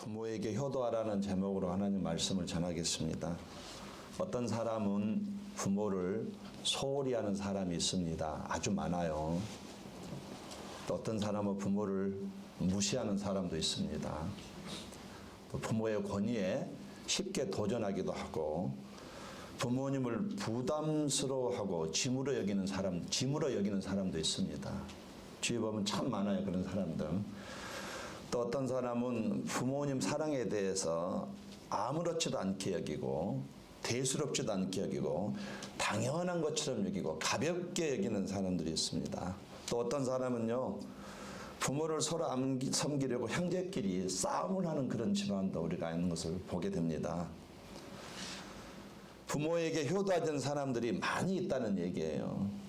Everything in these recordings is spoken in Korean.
부모에게 효도하라는 제목으로 하나님 말씀을 전하겠습니다. 어떤 사람은 부모를 소홀히 하는 사람이 있습니다. 아주 많아요. 또 어떤 사람은 부모를 무시하는 사람도 있습니다. 또 부모의 권위에 쉽게 도전하기도 하고 부모님을 부담스러워하고 짐으로 여기는 사람도 있습니다. 주위에 보면 참 많아요, 그런 사람들. 또 어떤 사람은 부모님 사랑에 대해서 아무렇지도 않게 여기고 대수롭지도 않게 여기고 당연한 것처럼 여기고 가볍게 여기는 사람들이 있습니다. 또 어떤 사람은요, 부모를 서로 섬기려고 형제끼리 싸움을 하는 그런 집안도 우리가 있는 것을 보게 됩니다. 부모에게 효도하는 사람들이 많이 있다는 얘기예요.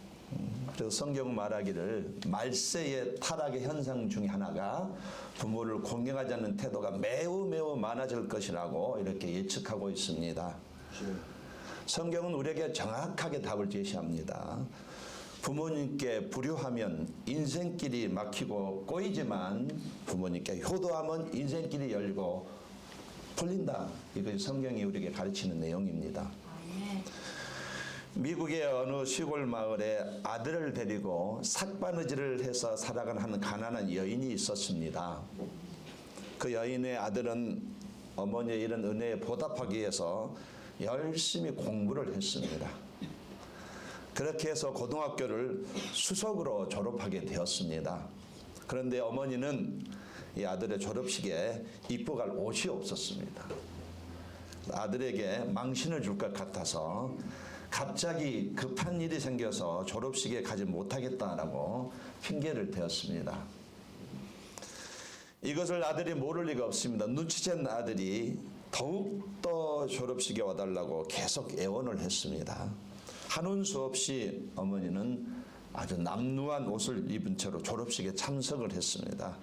그래서 성경 말하기를 말세의 타락의 현상 중에 하나가 부모를 공경하지 않는 태도가 매우 많아질 것이라고 이렇게 예측하고 있습니다. 성경은 우리에게 정확하게 답을 제시합니다. 부모님께 불효하면 인생길이 막히고 꼬이지만 부모님께 효도하면 인생길이 열리고 풀린다. 이것이 성경이 우리에게 가르치는 내용입니다. 미국의 어느 시골 마을에 아들을 데리고 삭바느질을 해서 살아가는 한 가난한 여인이 있었습니다. 그 여인의 아들은 어머니의 이런 은혜에 보답하기 위해서 열심히 공부를 했습니다. 그렇게 해서 고등학교를 수석으로 졸업하게 되었습니다. 그런데 어머니는 이 아들의 졸업식에 입고 갈 옷이 없었습니다. 아들에게 망신을 줄 것 같아서 갑자기 급한 일이 생겨서 졸업식에 가지 못하겠다라고 핑계를 대었습니다. 이것을 아들이 모를 리가 없습니다. 눈치챈 아들이 더욱더 졸업식에 와달라고 계속 애원을 했습니다. 한운 수 없이 어머니는 아주 남루한 옷을 입은 채로 졸업식에 참석을 했습니다.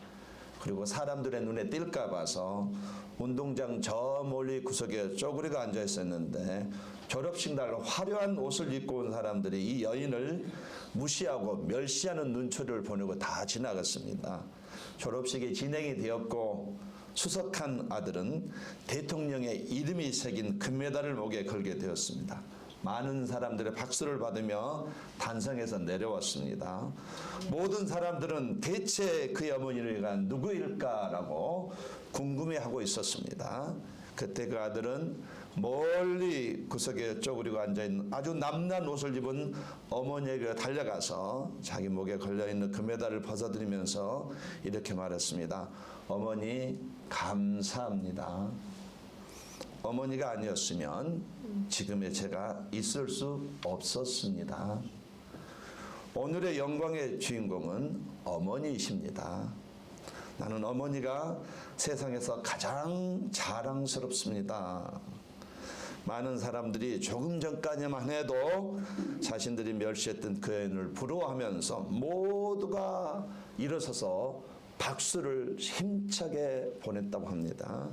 그리고 사람들의 눈에 띌까 봐서 운동장 저 멀리 구석에 쪼그리가 앉아 있었는데 졸업식 날 화려한 옷을 입고 온 사람들이 이 여인을 무시하고 멸시하는 눈초리를 보내고 다 지나갔습니다. 졸업식이 진행이 되었고 수석한 아들은 대통령의 이름이 새긴 금메달을 목에 걸게 되었습니다. 많은 사람들의 박수를 받으며 단성에서 내려왔습니다. 모든 사람들은 대체 그의 어머니가 누구일까라고 궁금해하고 있었습니다. 그때 그 아들은 멀리 구석에 쪼그리고 앉아있는 아주 남난 옷을 입은 어머니에게 달려가서 자기 목에 걸려있는 금메달을 벗어드리면서 이렇게 말했습니다. 어머니 감사합니다. 어머니가 아니었으면 지금의 제가 있을 수 없었습니다. 오늘의 영광의 주인공은 어머니이십니다. 나는 어머니가 세상에서 가장 자랑스럽습니다. 많은 사람들이 조금 전까지만 해도 자신들이 멸시했던 그 여인을 부러워하면서 모두가 일어서서 박수를 힘차게 보냈다고 합니다.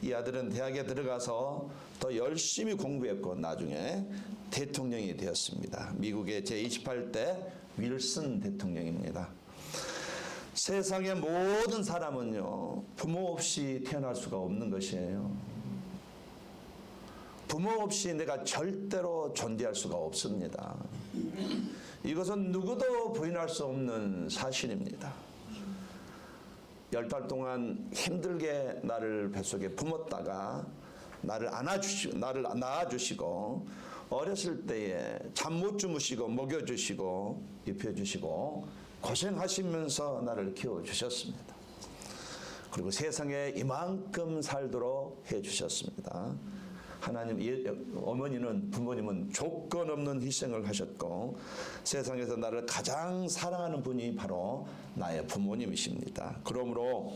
이 아들은 대학에 들어가서 더 열심히 공부했고 나중에 대통령이 되었습니다. 미국의 제28대 윌슨 대통령입니다. 세상의 모든 사람은요, 부모 없이 태어날 수가 없는 것이에요. 부모 없이 내가 절대로 존재할 수가 없습니다. 이것은 누구도 부인할 수 없는 사실입니다. 10달 동안 힘들게 나를 뱃속에 품었다가 나를 낳아주시고 어렸을 때에 잠 못 주무시고 먹여주시고 입혀주시고 고생하시면서 나를 키워주셨습니다. 그리고 세상에 이만큼 살도록 해주셨습니다. 하나님, 어머니는, 부모님은 조건 없는 희생을 하셨고 세상에서 나를 가장 사랑하는 분이 바로 나의 부모님이십니다. 그러므로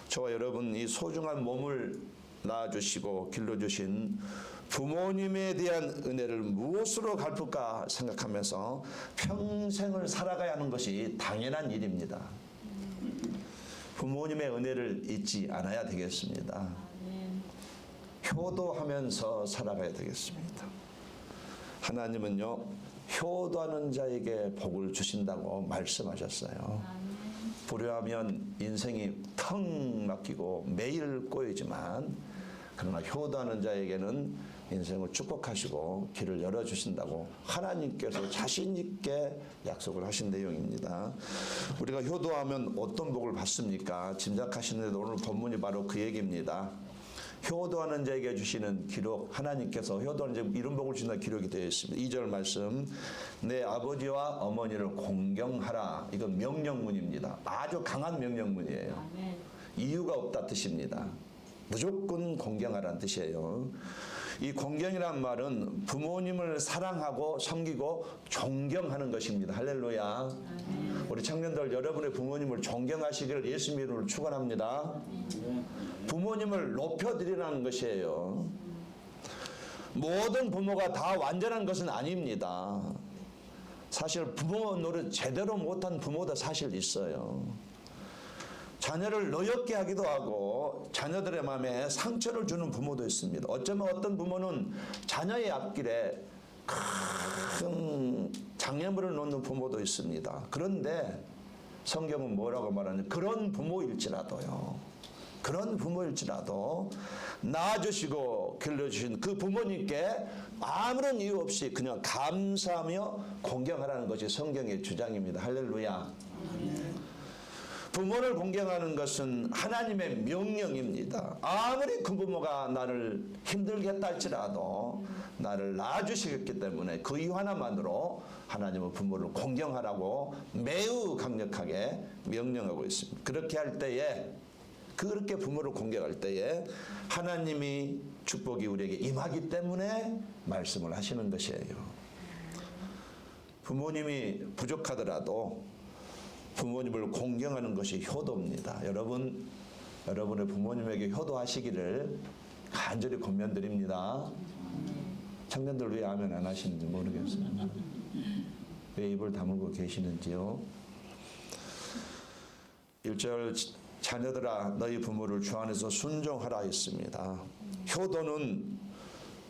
저와 여러분 이 소중한 몸을 낳아주시고 길러주신 부모님에 대한 은혜를 무엇으로 갚을까 생각하면서 평생을 살아가야 하는 것이 당연한 일입니다. 부모님의 은혜를 잊지 않아야 되겠습니다. 효도하면서 살아가야 되겠습니다. 하나님은요, 효도하는 자에게 복을 주신다고 말씀하셨어요. 불효하면 인생이 텅 막히고 매일 꼬이지만 그러나 효도하는 자에게는 인생을 축복하시고 길을 열어주신다고 하나님께서 자신 있게 약속을 하신 내용입니다. 우리가 효도하면 어떤 복을 받습니까? 짐작하시는데 오늘 본문이 바로 그 얘기입니다. 효도하는 자에게 주시는 기록, 하나님께서 효도하는 자에게 이런 복을 주신다는 기록이 되어 있습니다. 2절 말씀, 내 아버지와 어머니를 공경하라. 이건 명령문입니다. 아주 강한 명령문이에요. 이유가 없다 뜻입니다. 무조건 공경하라는 뜻이에요. 이 공경이란 말은 부모님을 사랑하고 섬기고 존경하는 것입니다. 할렐루야. 우리 청년들 여러분의 부모님을 존경하시기를 예수님 이름으로 축원합니다. 부모님을 높여드리라는 것이에요. 모든 부모가 다 완전한 것은 아닙니다. 사실 부모 노릇 제대로 못한 부모도 사실 있어요. 자녀를 노엽게 하기도 하고 자녀들의 마음에 상처를 주는 부모도 있습니다. 어쩌면 어떤 부모는 자녀의 앞길에 큰 장애물을 놓는 부모도 있습니다. 그런데 성경은 뭐라고 말하냐? 그런 부모일지라도 낳아주시고 길러주신 그 부모님께 아무런 이유 없이 그냥 감사하며 공경하라는 것이 성경의 주장입니다. 할렐루야. 부모를 공경하는 것은 하나님의 명령입니다. 아무리 그 부모가 나를 힘들게 했다 할지라도 나를 낳아주시겠기 때문에 그 이유 하나만으로 하나님은 부모를 공경하라고 매우 강력하게 명령하고 있습니다. 그렇게 할 때에, 그렇게 부모를 공경할 때에 하나님이 축복이 우리에게 임하기 때문에 말씀을 하시는 것이에요. 부모님이 부족하더라도 부모님을 공경하는 것이 효도입니다. 여러분의 부모님에게 효도하시기를 간절히 권면드립니다. 청년들 왜 아멘 안 하시는지 모르겠어요. 왜 입을 다물고 계시는지요. 1절 자녀들아 너희 부모를 주 안에서 순종하라 했습니다. 효도는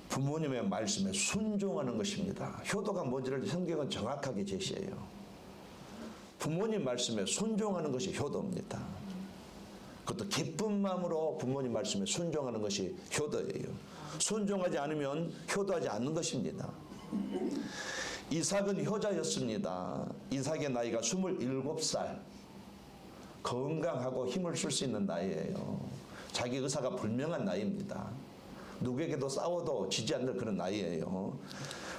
부모님의 말씀에 순종하는 것입니다. 효도가 뭔지를 성경은 정확하게 제시해요. 부모님 말씀에 순종하는 것이 효도입니다. 그것도 기쁜 마음으로 부모님 말씀에 순종하는 것이 효도예요. 순종하지 않으면 효도하지 않는 것입니다. 이삭은 효자였습니다. 이삭의 나이가 27살. 건강하고 힘을 쓸 수 있는 나이예요. 자기 의사가 불명한 나이입니다. 누구에게도 싸워도 지지 않는 그런 나이예요.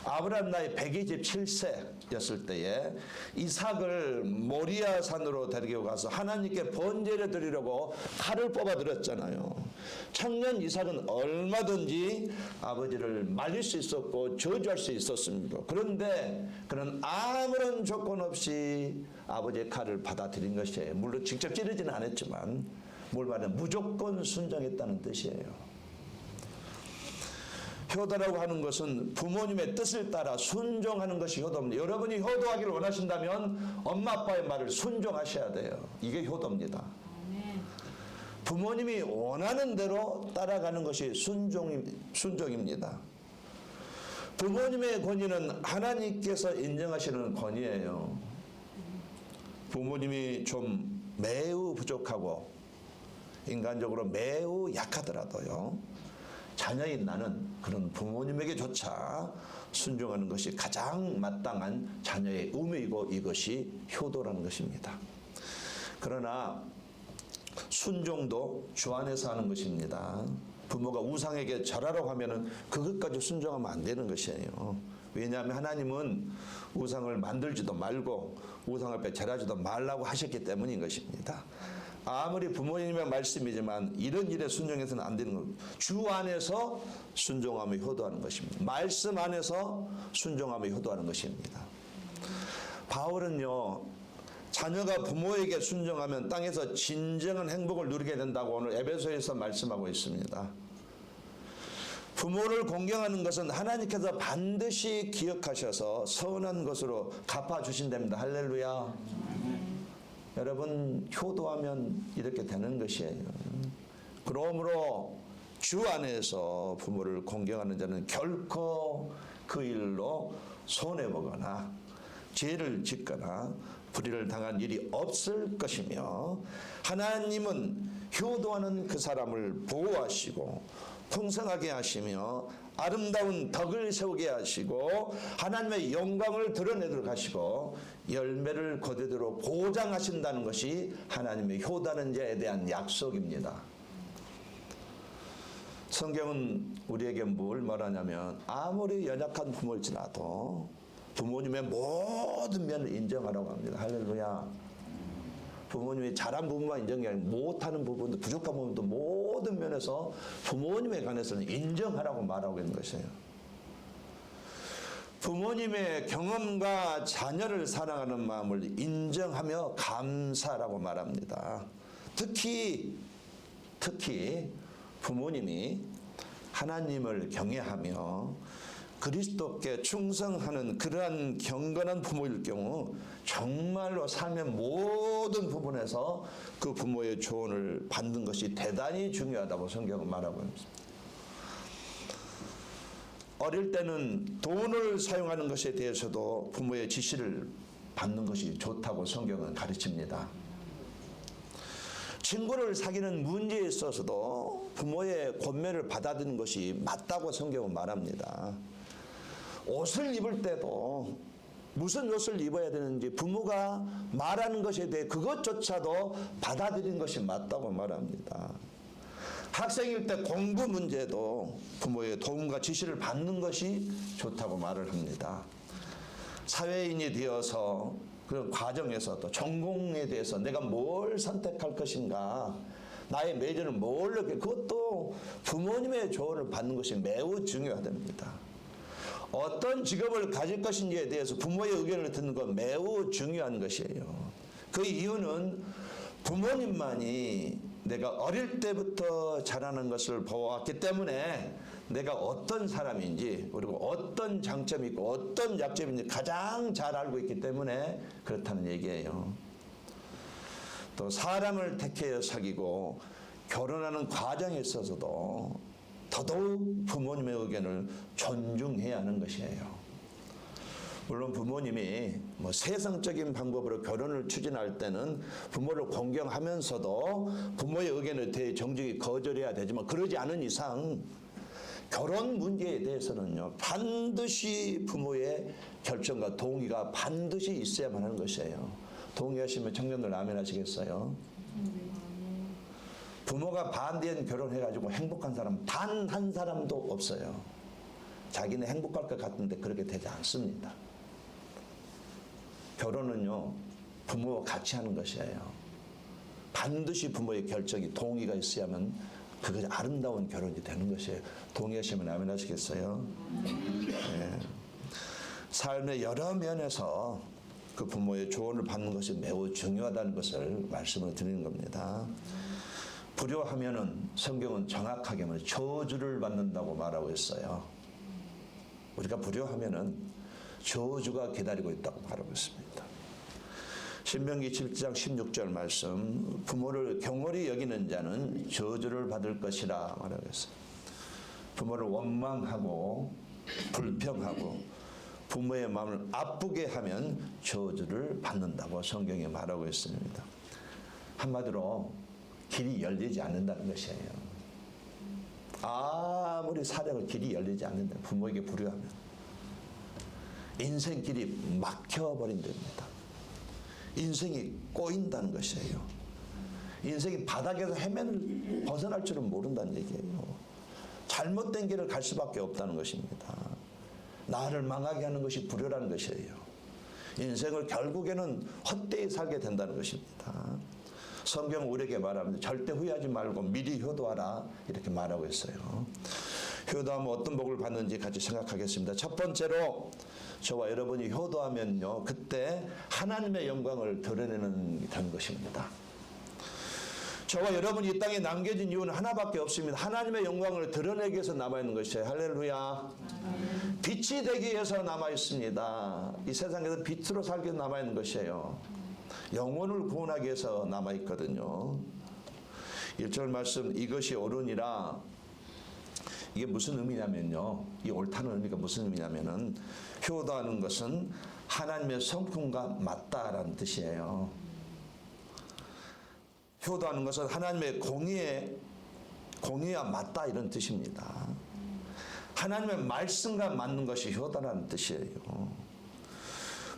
아브라함 나이 127세였을 때에 이삭을 모리아 산으로 데리고 가서 하나님께 번제를 드리려고 칼을 뽑아들였잖아요. 청년 이삭은 얼마든지 아버지를 말릴 수 있었고 저주할 수 있었습니다. 그런데 그는 아무런 조건 없이 아버지의 칼을 받아들인 것이에요. 물론 직접 찌르지는 않았지만 뭘 말하면 무조건 순종했다는 뜻이에요. 효도라고 하는 것은 부모님의 뜻을 따라 순종하는 것이 효도입니다. 여러분이 효도하기를 원하신다면 엄마 아빠의 말을 순종하셔야 돼요. 이게 효도입니다. 부모님이 원하는 대로 따라가는 것이 순종입니다. 부모님의 권위는 하나님께서 인정하시는 권위예요. 부모님이 좀 매우 부족하고 인간적으로 매우 약하더라도요. 자녀인 나는 그런 부모님에게조차 순종하는 것이 가장 마땅한 자녀의 의무이고 이것이 효도라는 것입니다. 그러나 순종도 주 안에서 하는 것입니다. 부모가 우상에게 절하라고 하면은 그것까지 순종하면 안 되는 것이에요. 왜냐하면 하나님은 우상을 만들지도 말고 우상 앞에 절하지도 말라고 하셨기 때문인 것입니다. 아무리 부모님의 말씀이지만 이런 일에 순종해서는 안 되는 겁니다. 주 안에서 순종하며 효도하는 것입니다. 말씀 안에서 순종하며 효도하는 것입니다. 바울은요, 자녀가 부모에게 순종하면 땅에서 진정한 행복을 누리게 된다고 오늘 에베소에서 말씀하고 있습니다. 부모를 공경하는 것은 하나님께서 반드시 기억하셔서 선한 것으로 갚아주신답니다. 할렐루야. 여러분 효도하면 이렇게 되는 것이에요. 그러므로 주 안에서 부모를 공경하는 자는 결코 그 일로 손해보거나 죄를 짓거나 불의를 당한 일이 없을 것이며 하나님은 효도하는 그 사람을 보호하시고 풍성하게 하시며 아름다운 덕을 세우게 하시고 하나님의 영광을 드러내도록 하시고 열매를 거두도록 보장하신다는 것이 하나님의 효도하는 자에 대한 약속입니다. 성경은 우리에게 뭘 말하냐면 아무리 연약한 부모일지라도 부모님의 모든 면을 인정하라고 합니다. 할렐루야. 부모님이 잘한 부분만 인정이 아니라 못하는 부분도 부족한 부분도 모든 면에서 부모님에 관해서는 인정하라고 말하고 있는 것이에요. 부모님의 경험과 자녀를 사랑하는 마음을 인정하며 감사라고 말합니다. 특히 부모님이 하나님을 경외하며 그리스도께 충성하는 그러한 경건한 부모일 경우 정말로 삶의 모든 부분에서 그 부모의 조언을 받는 것이 대단히 중요하다고 성경은 말하고 있습니다. 어릴 때는 돈을 사용하는 것에 대해서도 부모의 지시를 받는 것이 좋다고 성경은 가르칩니다. 친구를 사귀는 문제에 있어서도 부모의 권면을 받아들이는 것이 맞다고 성경은 말합니다. 옷을 입을 때도 무슨 옷을 입어야 되는지 부모가 말하는 것에 대해 그것조차도 받아들이는 것이 맞다고 말합니다. 학생일 때 공부 문제도 부모의 도움과 지시를 받는 것이 좋다고 말을 합니다. 사회인이 되어서 그 과정에서도 전공에 대해서 내가 뭘 선택할 것인가, 나의 매력을 뭘 느낄, 그것도 부모님의 조언을 받는 것이 매우 중요하답니다. 어떤 직업을 가질 것인지에 대해서 부모의 의견을 듣는 건 매우 중요한 것이에요. 그 이유는 부모님만이 내가 어릴 때부터 자라는 것을 보았기 때문에 내가 어떤 사람인지 그리고 어떤 장점이 있고 어떤 약점인지 가장 잘 알고 있기 때문에 그렇다는 얘기예요. 또 사람을 택해 사귀고 결혼하는 과정에 있어서도 더더욱 부모님의 의견을 존중해야 하는 것이에요. 물론 부모님이 세상적인 방법으로 결혼을 추진할 때는 부모를 공경하면서도 부모의 의견을 대정직히 거절해야 되지만 그러지 않은 이상 결혼 문제에 대해서는요 반드시 부모의 결정과 동의가 반드시 있어야만 하는 것이에요. 동의하시면 청년들 아멘 하시겠어요? 부모가 반대한 결혼해가지고 행복한 사람 단 한 사람도 없어요. 자기는 행복할 것 같은데 그렇게 되지 않습니다. 결혼은요 부모와 같이 하는 것이에요. 반드시 부모의 결정이 동의가 있어야만 그것이 아름다운 결혼이 되는 것이에요. 동의하시면 아멘 하시겠어요? 네. 삶의 여러 면에서 그 부모의 조언을 받는 것이 매우 중요하다는 것을 말씀을 드리는 겁니다. 불효하면은 성경은 정확하게 말해 저주를 받는다고 말하고 있어요. 우리가 불효하면은 저주가 기다리고 있다고 말하고 있습니다. 신명기 7장 16절 말씀, 부모를 경홀히 여기는 자는 저주를 받을 것이라 말하고 있어요. 부모를 원망하고 불평하고 부모의 마음을 아프게 하면 저주를 받는다고 성경이 말하고 있습니다. 한마디로 길이 열리지 않는다는 것이에요. 아무리 사력을 길이 열리지 않는다. 부모에게 불효하면 인생길이 막혀버린답니다. 인생이 꼬인다는 것이에요. 인생이 바닥에서 헤매를 벗어날 줄은 모른다는 얘기예요. 잘못된 길을 갈 수밖에 없다는 것입니다. 나를 망하게 하는 것이 불효라는 것이에요. 인생을 결국에는 헛되이 살게 된다는 것입니다. 성경은 우리에게 말합니다. 절대 후회하지 말고 미리 효도하라 이렇게 말하고 있어요. 효도하면 어떤 복을 받는지 같이 생각하겠습니다. 첫 번째로 저와 여러분이 효도하면요 그때 하나님의 영광을 드러내는 된 것입니다. 저와 여러분이 이 땅에 남겨진 이유는 하나밖에 없습니다. 하나님의 영광을 드러내기 위해서 남아있는 것이에요. 할렐루야. 빛이 되기 위해서 남아있습니다. 이 세상에서 빛으로 살기 위해서 남아있는 것이에요. 영혼을 구원하기 위해서 남아있거든요. 1절 말씀 이것이 옳으니라. 이게 무슨 의미냐면요. 이 옳다는 의미가 무슨 의미냐면은 효도하는 것은 하나님의 성품과 맞다라는 뜻이에요. 효도하는 것은 하나님의 공의와 맞다 이런 뜻입니다. 하나님의 말씀과 맞는 것이 효도라는 뜻이에요.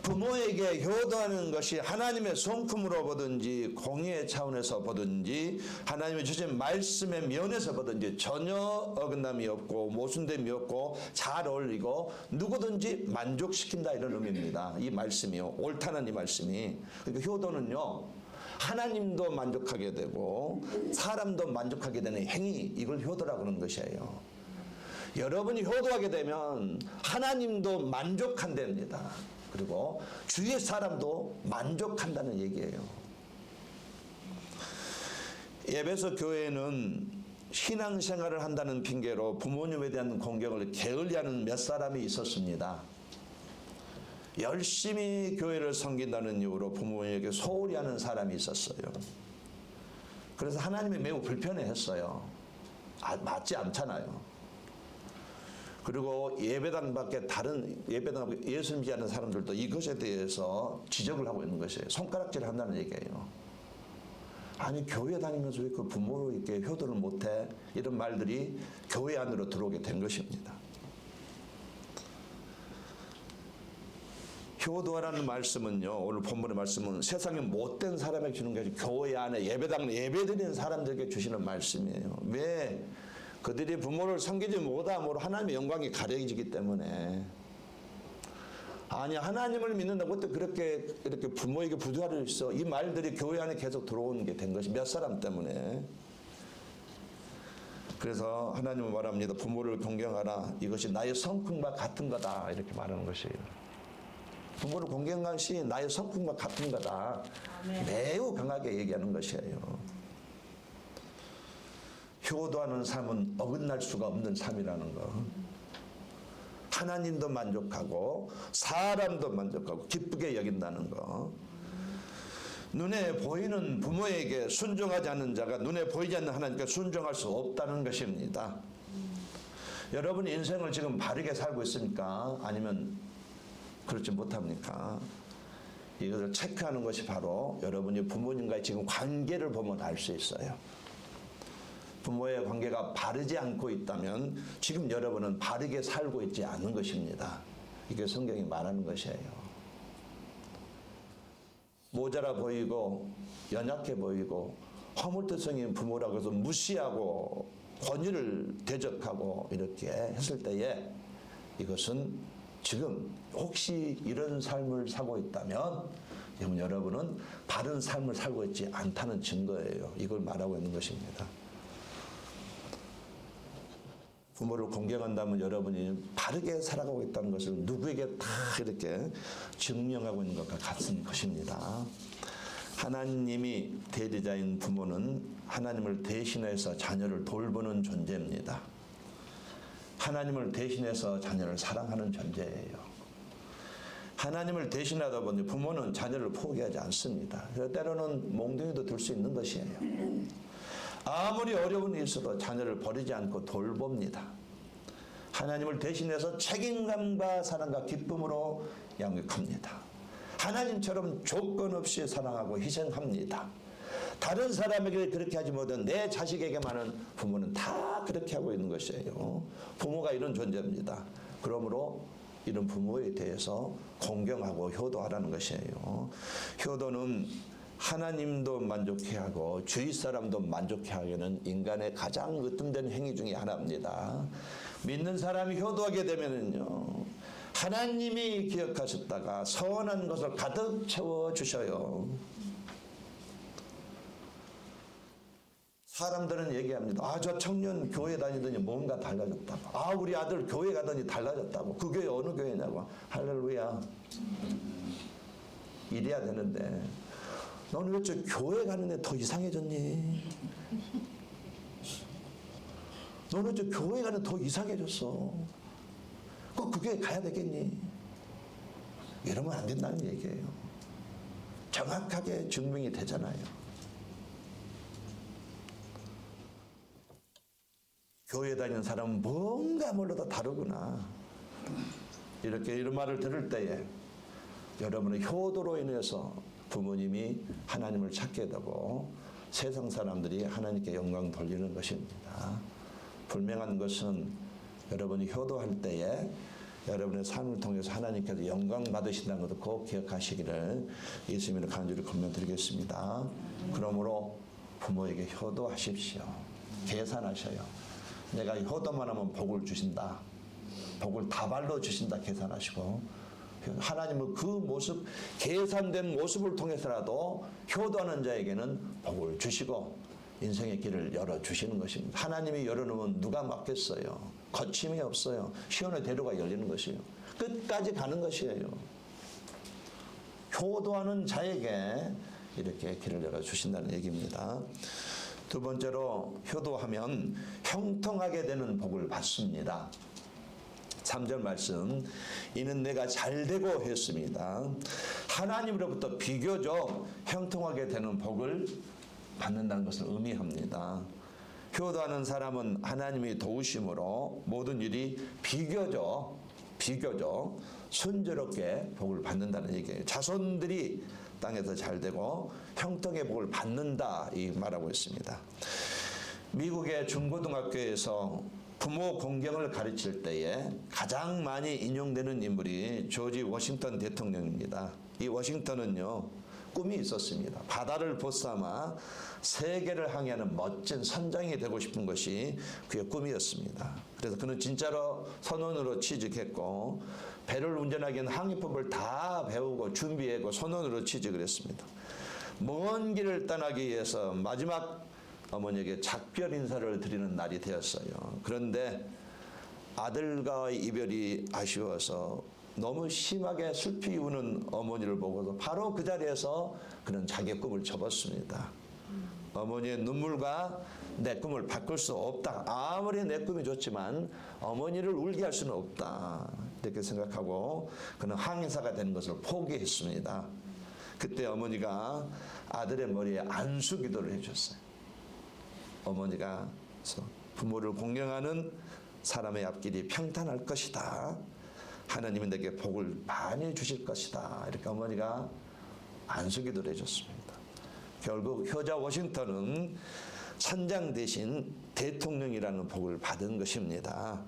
부모에게 효도하는 것이 하나님의 성품으로 보든지 공의의 차원에서 보든지 하나님의 주신 말씀의 면에서 보든지 전혀 어긋남이 없고 모순됨이 없고 잘 어울리고 누구든지 만족시킨다 이런 의미입니다. 이 말씀이요. 옳다는 이 말씀이. 그러니까 효도는요. 하나님도 만족하게 되고 사람도 만족하게 되는 행위, 이걸 효도라고 하는 것이에요. 여러분이 효도하게 되면 하나님도 만족한답니다. 그리고 주위의 사람도 만족한다는 얘기예요. 에베소 교회는 신앙생활을 한다는 핑계로 부모님에 대한 공경을 게을리하는 몇 사람이 있었습니다. 열심히 교회를 섬긴다는 이유로 부모에게 소홀히 하는 사람이 있었어요. 그래서 하나님이 매우 불편해했어요. 맞지 않잖아요. 그리고 예배당 밖에 다른 예배당 예수 믿지 않는 사람들도 이것에 대해서 지적을 하고 있는 것이에요. 손가락질을 한다는 얘기예요. 아니 교회 다니면서 왜 그 부모로 이렇게 효도를 못해? 이런 말들이 교회 안으로 들어오게 된 것입니다. 효도하라는 말씀은요, 오늘 본문의 말씀은 세상에 못된 사람에게 주는 것이 교회 안에 예배당 예배드리는 사람들에게 주시는 말씀이에요. 왜? 그들이 부모를 섬기지 못함으로 하나님의 영광이 가려지기 때문에. 아니 하나님을 믿는다고 어떻게 그렇게 이렇게 부모에게 부조할 수 있어? 이 말들이 교회 안에 계속 들어오는 게 된 것이 몇 사람 때문에. 그래서 하나님은 말합니다. 부모를 존경하라. 이것이 나의 성품과 같은 거다. 이렇게 말하는 것이에요. 부모를 공경하는 것이 나의 성품과 같은 거다. 매우 강하게 얘기하는 것이에요. 효도하는 삶은 어긋날 수가 없는 삶이라는 거. 하나님도 만족하고 사람도 만족하고 기쁘게 여긴다는 거. 눈에 보이는 부모에게 순종하지 않는 자가 눈에 보이지 않는 하나님께 순종할 수 없다는 것입니다. 여러분 인생을 지금 바르게 살고 있습니까? 아니면 그렇지 못합니까? 이것을 체크하는 것이 바로 여러분이 부모님과의 지금 관계를 보면 알 수 있어요. 부모의 관계가 바르지 않고 있다면 지금 여러분은 바르게 살고 있지 않은 것입니다. 이게 성경이 말하는 것이에요. 모자라 보이고 연약해 보이고 화물대성인 부모라고 해서 무시하고 권위를 대적하고 이렇게 했을 때에 이것은 지금 혹시 이런 삶을 살고 있다면 여러분은 바른 삶을 살고 있지 않다는 증거예요. 이걸 말하고 있는 것입니다. 부모를 공경한다면 여러분이 바르게 살아가고 있다는 것을 누구에게 다 이렇게 증명하고 있는 것과 같은 것입니다. 하나님이 대리자인 부모는 하나님을 대신해서 자녀를 돌보는 존재입니다. 하나님을 대신해서 자녀를 사랑하는 존재예요. 하나님을 대신하다 보니 부모는 자녀를 포기하지 않습니다. 때로는 몽둥이도 들 수 있는 것이에요. 아무리 어려운 일이 있어도 자녀를 버리지 않고 돌봅니다. 하나님을 대신해서 책임감과 사랑과 기쁨으로 양육합니다. 하나님처럼 조건 없이 사랑하고 희생합니다. 다른 사람에게 그렇게 하지 못한 내 자식에게만은 부모는 다 그렇게 하고 있는 것이에요. 부모가 이런 존재입니다. 그러므로 이런 부모에 대해서 공경하고 효도하라는 것이에요. 효도는 하나님도 만족해 하고 주위 사람도 만족해 하기는 인간의 가장 으뜸된 행위 중에 하나입니다. 믿는 사람이 효도하게 되면은요, 하나님이 기억하셨다가 선한 것을 가득 채워 주셔요. 사람들은 얘기합니다. 아, 저 청년 교회 다니더니 뭔가 달라졌다고. 아, 우리 아들 교회 가더니 달라졌다고. 그 교회 어느 교회냐고. 할렐루야. 이래야 되는데 너는 왜 저 교회 가는데 더 이상해졌니? 너는 저 교회 가는 더 이상해졌어. 꼭 그 교회 가야 되겠니? 이러면 안 된다는 얘기예요. 정확하게 증명이 되잖아요. 교회 다니는 사람은 뭔가 몰라도 다르구나. 이렇게 이런 말을 들을 때에 여러분의 효도로 인해서 부모님이 하나님을 찾게 되고 세상 사람들이 하나님께 영광 돌리는 것입니다. 분명한 것은 여러분이 효도할 때에 여러분의 삶을 통해서 하나님께서 영광 받으신다는 것도 꼭 기억하시기를 예수님으로 간절히 권면드리겠습니다. 그러므로 부모에게 효도하십시오. 계산하셔요. 내가 효도만 하면 복을 주신다. 복을 다발로 주신다. 계산하시고 하나님은 그 모습, 계산된 모습을 통해서라도 효도하는 자에게는 복을 주시고 인생의 길을 열어주시는 것입니다. 하나님이 열어놓으면 누가 막겠어요. 거침이 없어요. 시온의 대로가 열리는 것이에요. 끝까지 가는 것이에요. 효도하는 자에게 이렇게 길을 열어주신다는 얘기입니다. 두 번째로 효도하면 형통하게 되는 복을 받습니다. 3절 말씀, 이는 내가 잘되고 했습니다. 하나님으로부터 비교적 형통하게 되는 복을 받는다는 것을 의미합니다. 효도하는 사람은 하나님이 도우심으로 모든 일이 비교적 순조롭게 복을 받는다는 얘기예요. 자손들이 땅에서 잘되고 형통의 복을 받는다 이 말하고 있습니다. 미국의 중고등학교에서 부모 공경을 가르칠 때에 가장 많이 인용되는 인물이 조지 워싱턴 대통령입니다. 이 워싱턴은요, 꿈이 있었습니다. 바다를 벗삼아 세계를 항해하는 멋진 선장이 되고 싶은 것이 그의 꿈이었습니다. 그래서 그는 진짜로 선원으로 취직했고 배를 운전하기 위한 항해법을 다 배우고 준비하고 선원으로 취직을 했습니다. 먼 길을 떠나기 위해서 마지막 어머니에게 작별 인사를 드리는 날이 되었어요. 그런데 아들과의 이별이 아쉬워서 너무 심하게 슬피 우는 어머니를 보고서 바로 그 자리에서 그는 자기의 꿈을 접었습니다. 어머니의 눈물과 내 꿈을 바꿀 수 없다. 아무리 내 꿈이 좋지만 어머니를 울게 할 수는 없다. 이렇게 생각하고 그는 항해사가 되는 것을 포기했습니다. 그때 어머니가 아들의 머리에 안수기도를 해줬어요. 어머니가 부모를 공경하는 사람의 앞길이 평탄할 것이다. 하나님이 내게 복을 많이 주실 것이다. 이렇게 어머니가 안수기도를 해줬습니다. 결국 효자 워싱턴은 선장 대신 대통령이라는 복을 받은 것입니다.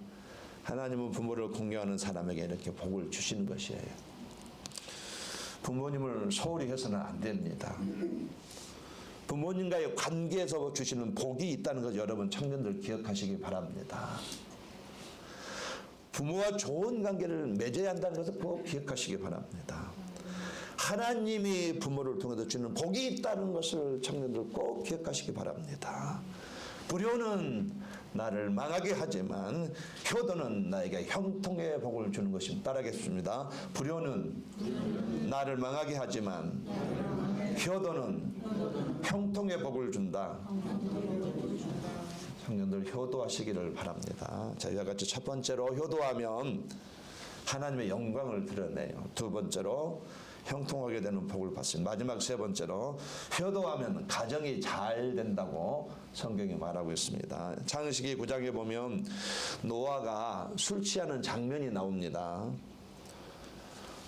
하나님은 부모를 공경하는 사람에게 이렇게 복을 주시는 것이에요. 부모님을 소홀히 해서는 안 됩니다. 부모님과의 관계에서 주시는 복이 있다는 것 여러분 청년들 기억하시기 바랍니다. 부모와 좋은 관계를 맺어야 한다는 것을 꼭 기억하시기 바랍니다. 하나님이 부모를 통해서 주는 복이 있다는 것을 청년들 꼭 기억하시기 바랍니다. 불효는 나를 망하게 하지만 효도는 나에게 형통의 복을 주는 것입니다. 따라하겠습니다. 불효는 나를 망하게 하지만 효도는 형통의 복을 준다. 청년들 효도하시기를 바랍니다. 자, 이와 같이 첫 번째로 효도하면 하나님의 영광을 드러내요. 두 번째로 형통하게 되는 복을 받습니다. 마지막 세 번째로 효도하면 가정이 잘 된다고 성경이 말하고 있습니다. 창세기 9장에 보면 노아가 술 취하는 장면이 나옵니다.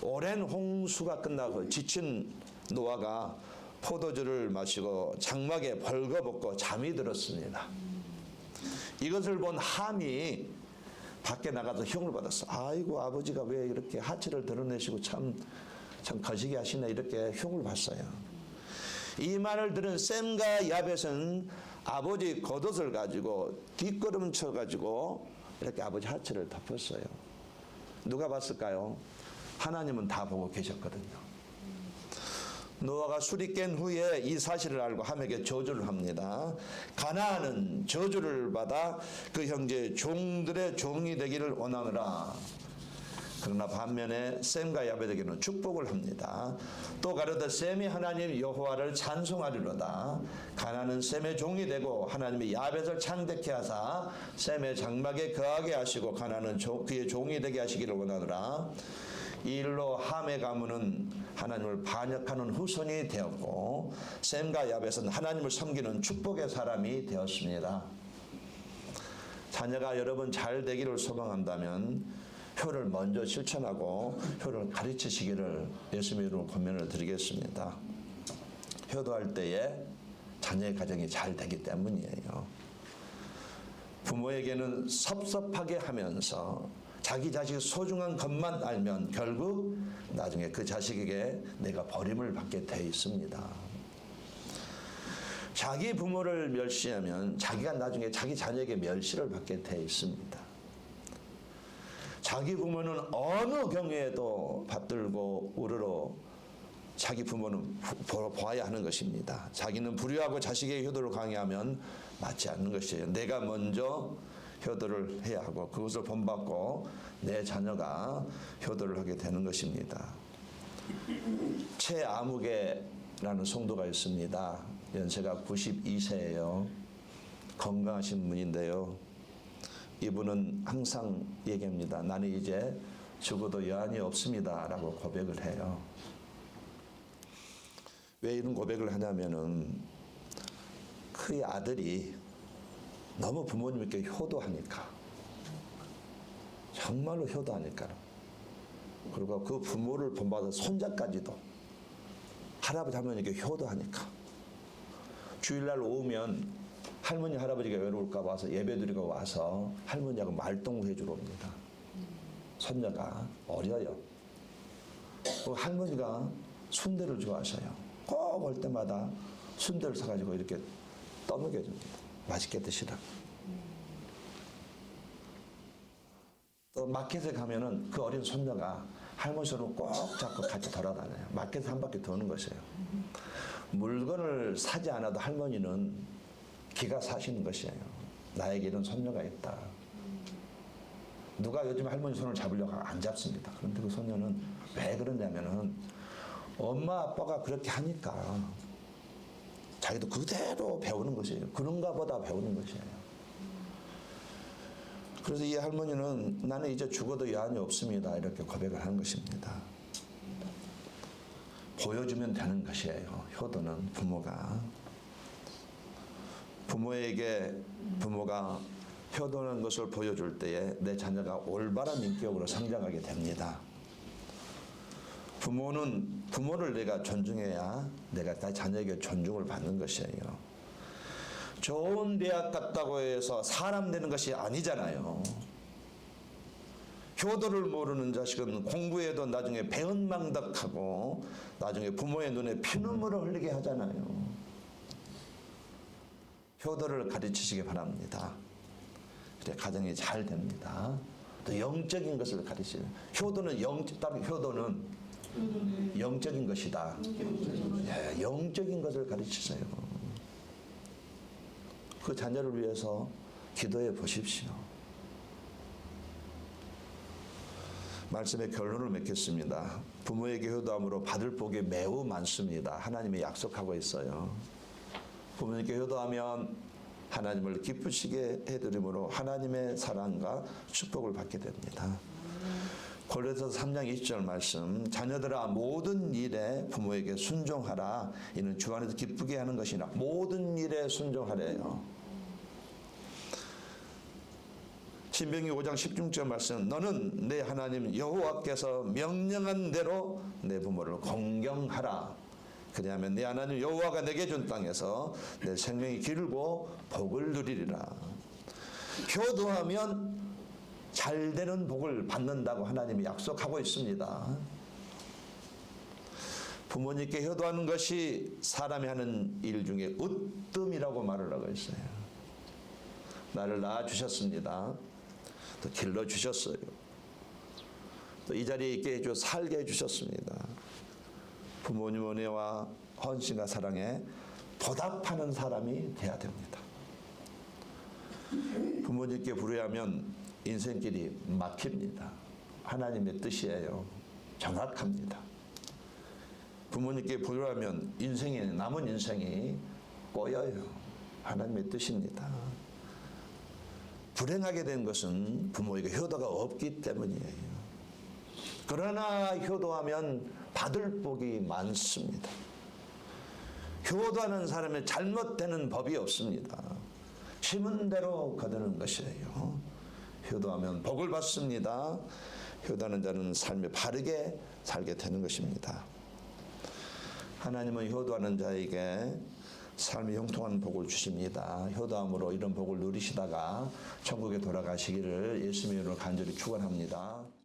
오랜 홍수가 끝나고 지친 노아가 포도주를 마시고 장막에 벌거벗고 잠이 들었습니다. 이것을 본 함이 밖에 나가서 형을 받았어. 아이고 아버지가 왜 이렇게 하체를 드러내시고 참 거시기 하시네 이렇게 흉을 봤어요. 이 말을 들은 셈과 야벳은 아버지 겉옷을 가지고 뒷걸음 쳐가지고 이렇게 아버지 하체를 덮었어요. 누가 봤을까요? 하나님은 다 보고 계셨거든요. 노아가 술이 깬 후에 이 사실을 알고 함에게 저주를 합니다. 가나안은 저주를 받아 그 형제 종들의 종이 되기를 원하노라. 그러나 반면에 셈과 야벳에게는 축복을 합니다. 또 가로되 셈이 하나님 여호와를 찬송하리로다. 가나안은 셈의 종이 되고 하나님이 야벳을 창대케 하사 셈의 장막에 거하게 하시고 가나안은 그의 종이 되게 하시기를 원하노라. 이 일로 함의 가문은 하나님을 반역하는 후손이 되었고 셈과 야벳은 하나님을 섬기는 축복의 사람이 되었습니다. 자녀가 여러분 잘 되기를 소망한다면 효를 먼저 실천하고 효를 가르치시기를 예수님의 이름으로 권면을 드리겠습니다. 효도할 때에 자녀의 가정이 잘 되기 때문이에요. 부모에게는 섭섭하게 하면서 자기 자식이 소중한 것만 알면 결국 나중에 그 자식에게 내가 버림을 받게 돼 있습니다. 자기 부모를 멸시하면 자기가 나중에 자기 자녀에게 멸시를 받게 돼 있습니다. 자기 부모는 어느 경우에도 받들고 우러러 자기 부모는 보아야 하는 것입니다. 자기는 불효하고 자식의 효도를 강요하면 맞지 않는 것이에요. 내가 먼저 효도를 해야 하고 그것을 본받고 내 자녀가 효도를 하게 되는 것입니다. 최아무개라는 성도가 있습니다. 연세가 92세예요. 건강하신 분인데요. 이분은 항상 얘기합니다. 나는 이제 죽어도 여한이 없습니다 라고 고백을 해요. 왜 이런 고백을 하냐면은 그의 아들이 너무 부모님께 효도하니까, 정말로 효도하니까, 그리고 그 부모를 본받아 손자까지도 할아버지 할머니께 효도하니까 주일날 오면 할머니 할아버지가 외로울까 봐서 예배드리고 와서 할머니하고 말동무 해주러 옵니다. 손녀가 어려요. 그 할머니가 순대를 좋아하셔요. 꼭 올 때마다 순대를 사가지고 이렇게 떠먹여줍니다. 맛있게 드시라고. 또 마켓에 가면은 그 어린 손녀가 할머니 손을 꼭 잡고 같이 돌아다녀요. 마켓에 한 바퀴 도는 것이에요. 물건을 사지 않아도 할머니는 기가 사시는 것이에요. 나에게 이런 손녀가 있다. 누가 요즘 할머니 손을 잡으려고 안 잡습니다. 그런데 그 손녀는 왜 그러냐면은 엄마 아빠가 그렇게 하니까 자기도 그대로 배우는 것이에요. 그런가 보다 배우는 것이에요. 그래서 이 할머니는 나는 이제 죽어도 여한이 없습니다 이렇게 고백을 하는 것입니다. 보여주면 되는 것이에요. 효도는 부모에게 부모가 효도하는 것을 보여줄 때에 내 자녀가 올바른 인격으로 성장하게 됩니다. 부모를 내가 존중해야 내가 내 자녀에게 존중을 받는 것이에요. 좋은 대학 갔다고 해서 사람 되는 것이 아니잖아요. 효도를 모르는 자식은 공부해도 나중에 배은망덕하고 나중에 부모의 눈에 피눈물을 흘리게 하잖아요. 효도를 가르치시기 바랍니다. 그래 가정이 잘 됩니다. 또 영적인 것을 가르치는 효도는 영적인 것이다. 예, 영적인 것을 가르치세요. 그 자녀를 위해서 기도해 보십시오. 말씀의 결론을 맺겠습니다. 부모에게 효도함으로 받을 복이 매우 많습니다. 하나님이 약속하고 있어요. 부모님께 효도하면 하나님을 기쁘시게 해드림으로 하나님의 사랑과 축복을 받게 됩니다. 고린도서 3장 20절 말씀, 자녀들아 모든 일에 부모에게 순종하라. 이는 주 안에서 기쁘게 하는 것이나 모든 일에 순종하래요. 신명기 5장 16절 말씀, 너는 내 하나님 여호와께서 명령한 대로 내 부모를 공경하라. 그리하면 내 하나님 여호와가 내게 준 땅에서 내 생명이 길고 복을 누리리라. 효도하면 잘 되는 복을 받는다고 하나님이 약속하고 있습니다. 부모님께 효도하는 것이 사람이 하는 일 중에 으뜸이라고 말을 하고 있어요. 나를 낳아주셨습니다. 또 길러주셨어요. 또 이 자리에 있게 해줘 살게 해주셨습니다. 부모님 은혜와 헌신과 사랑에 보답하는 사람이 돼야 됩니다. 부모님께 불효하면 인생길이 막힙니다. 하나님의 뜻이에요. 정확합니다. 부모님께 불효하면 남은 인생이 꼬여요. 하나님의 뜻입니다. 불행하게 된 것은 부모에게 효도가 없기 때문이에요. 그러나 효도하면 받을 복이 많습니다. 효도하는 사람의 잘못되는 법이 없습니다. 심은 대로 거두는 것이에요. 효도하면 복을 받습니다. 효도하는 자는 삶에 바르게 살게 되는 것입니다. 하나님은 효도하는 자에게 삶이 형통한 복을 주십니다. 효도함으로 이런 복을 누리시다가 천국에 돌아가시기를 예수님의 이름으로 간절히 축원합니다.